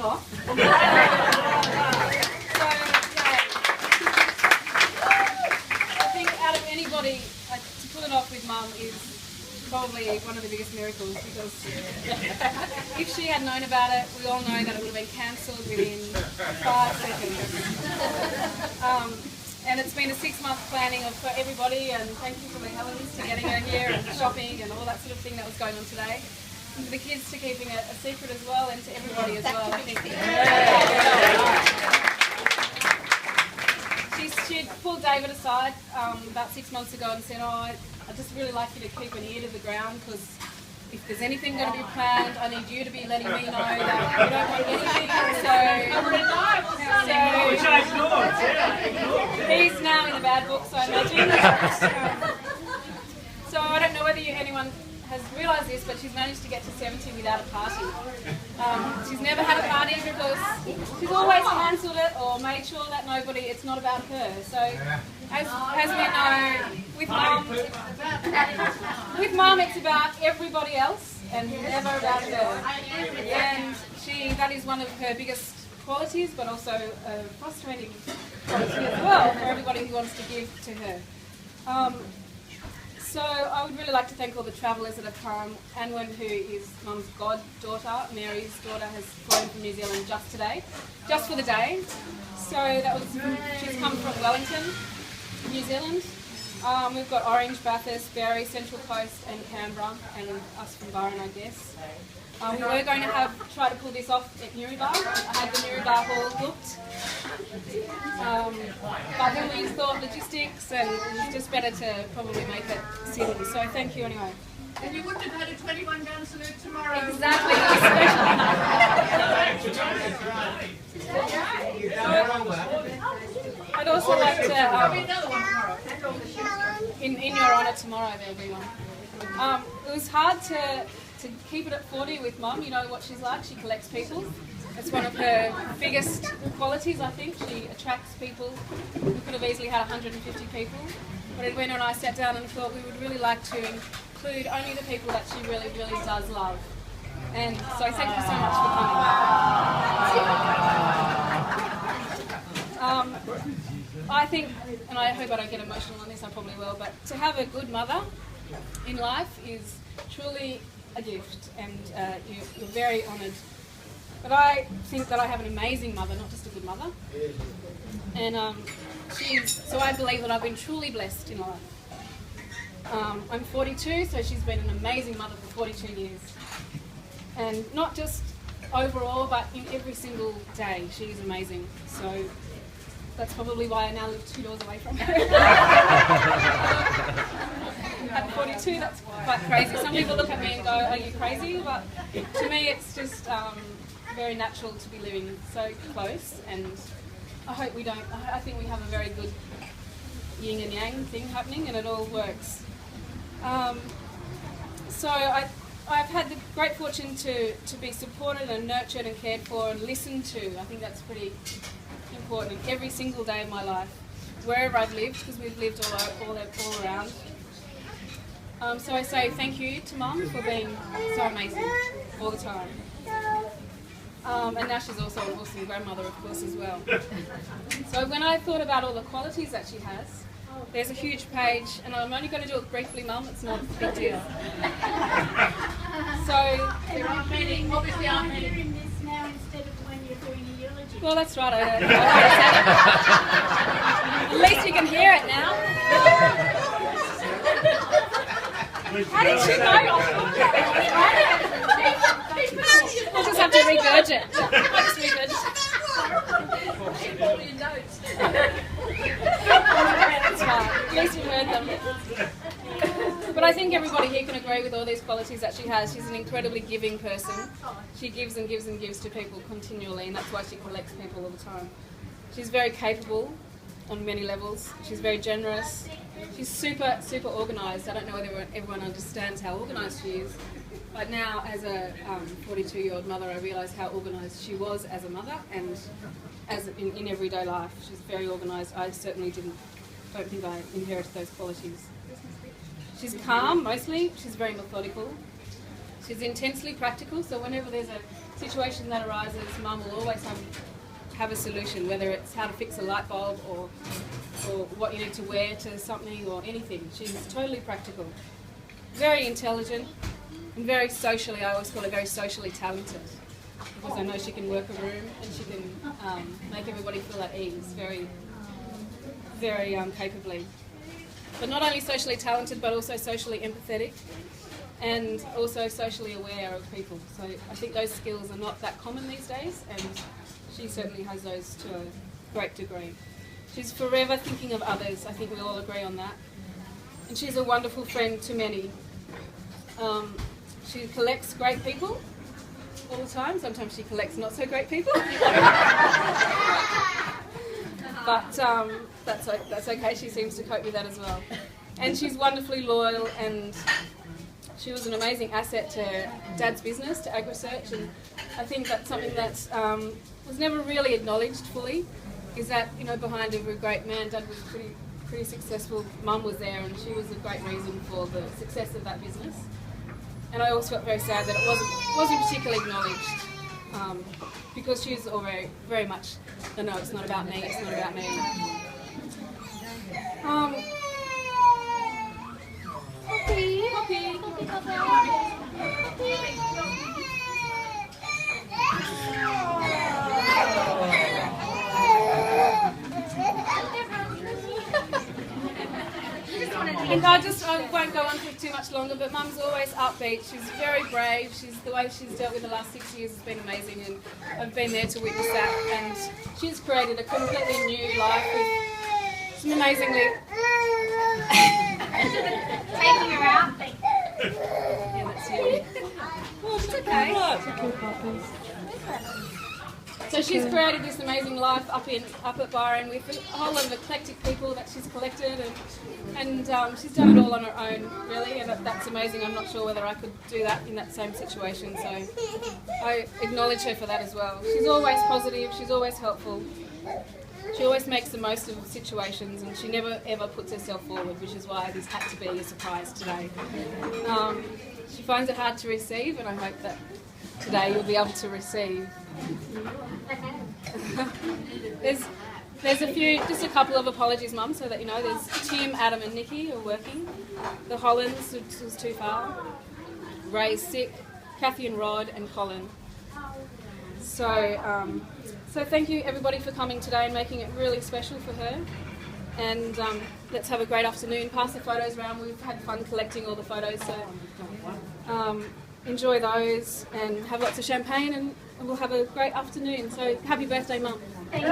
off. So, I think out of anybody, to pull it off with Mum is probably one of the biggest miracles, because if she had known about it, we all know that it would have been cancelled within 5 seconds. And it's been a 6-month planning for everybody, and thank you for the Helens to getting her here and shopping and all that sort of thing that was going on today. And for the kids to keeping it a secret as well, and to everybody as well, I think. She pulled David aside about 6 months ago and said, "Oh, I'd just really like you to keep an ear to the ground, because if there's anything going to be planned, I need you to be letting me know that you don't want anything." So he's now in the bad books, I imagine. So I don't know whether anyone has realised this, but she's managed to get to 70 without a party. She's never had a party because she's always cancelled it or made sure that it's not about her. So as we know, with Mum it's about everybody else and never about her. And that is one of her biggest qualities, but also a frustrating quality as well for everybody who wants to give to her. So I would really like to thank all the travellers that have come. Anwen, who is Mum's goddaughter, Mary's daughter, has flown from New Zealand just today, just for the day. So she's come from Wellington, New Zealand. We've got Orange, Bathurst, Berry, Central Coast and Canberra, and us from Byron, I guess. We were going to try to pull this off at Newrybar. I had the Newrybar hall booked. But then we thought logistics, and it's just better to probably make it Sydney. So thank you anyway. And you wouldn't have had a 21-gun salute tomorrow. Exactly. I'd also like to, in your honour tomorrow there'll be one. It was hard to keep it at 40 with Mum. You know what she's like. She collects people. It's one of her biggest qualities, I think. She attracts people. We could have easily had 150 people. But Edwina and I sat down and thought we would really like to include only the people that she really, really does love. And so thank you so much for coming. I think, and I hope I don't get emotional on this, I probably will, but to have a good mother in life is truly a gift, and you're very honoured. But I think that I have an amazing mother, not just a good mother. And so I believe that I've been truly blessed in life. I'm 42, so she's been an amazing mother for 42 years. And not just overall, but in every single day, she is amazing. So that's probably why I now live 2 doors away from her. At 42, that's quite crazy. Some people look at me and go, "Are you crazy?" But to me, it's just very natural to be living so close, and I hope we don't. I think we have a very good yin and yang thing happening, and it all works. So I've had the great fortune to be supported and nurtured and cared for and listened to. I think that's pretty important every single day of my life, wherever I've lived, because we've lived all around. So I say thank you to Mum for being so amazing all the time. And now she's also an awesome grandmother, of course, as well. So when I thought about all the qualities that she has, there's a huge page, and I'm only going to do it briefly, Mum, it's not a big deal. So There aren't many, obviously aren't many. Hearing this now instead of when you're doing a eulogy. well, that's right, I At least you can hear it now. How did you know? We'll just have to regurgitate. I'll just regurgitate. All your notes. That's right. At least you heard them. But I think everybody here can agree with all these qualities that she has. She's an incredibly giving person. She gives and gives and gives to people continually, and that's why she collects people all the time. She's very capable on many levels. She's very generous. She's super, super organised. I don't know whether everyone understands how organised she is. But now, as a 42-year-old mother, I realise how organised she was as a mother and as in everyday life. She's very organised. I certainly don't think I inherited those qualities. She's calm, mostly. She's very methodical. She's intensely practical, so whenever there's a situation that arises, Mum will always have a solution, whether it's how to fix a light bulb or what you need to wear to something or anything. She's totally practical. Very intelligent and very socially, I always call her very socially talented, because I know she can work a room and she can make everybody feel at ease very, very capably. But not only socially talented, but also socially empathetic and also socially aware of people. So I think those skills are not that common these days, and she certainly has those to a great degree. She's forever thinking of others. I think we all agree on that. And she's a wonderful friend to many. She collects great people all the time. Sometimes she collects not so great people. But that's okay. She seems to cope with that as well. And she's wonderfully loyal, and she was an amazing asset to Dad's business, to AgResearch, and I think that's something that was never really acknowledged fully, is that, you know, behind every great man, Dad was pretty successful. Mum was there, and she was a great reason for the success of that business. And I always felt very sad that it wasn't particularly acknowledged, because she was all very, very much, no, it's not about me, it's not about me. And I won't go on for too much longer, but Mum's always upbeat. She's very brave. The way she's dealt with the last 6 years has been amazing, and I've been there to witness that. And she's created a completely new life with some amazingly... Taking her out. Yeah, that's you. Oh, it's okay. So she's created this amazing life up at Byron with a whole lot of eclectic people that she's collected, and she's done it all on her own, really, and that's amazing. I'm not sure whether I could do that in that same situation, so I acknowledge her for that as well. She's always positive, she's always helpful, she always makes the most of situations, and she never ever puts herself forward, which is why this had to be a surprise today. She finds it hard to receive, and I hope that today you'll be able to receive. There's just a couple of apologies, Mum, so that you know. There's Tim, Adam and Nikki are working. The Hollands was too far. Ray's sick. Kathy and Rod and Colin. So thank you everybody for coming today and making it really special for her. And let's have a great afternoon. Pass the photos around. We've had fun collecting all the photos, so enjoy those and have lots of champagne, and we'll have a great afternoon. So happy birthday, Mum. Thank you.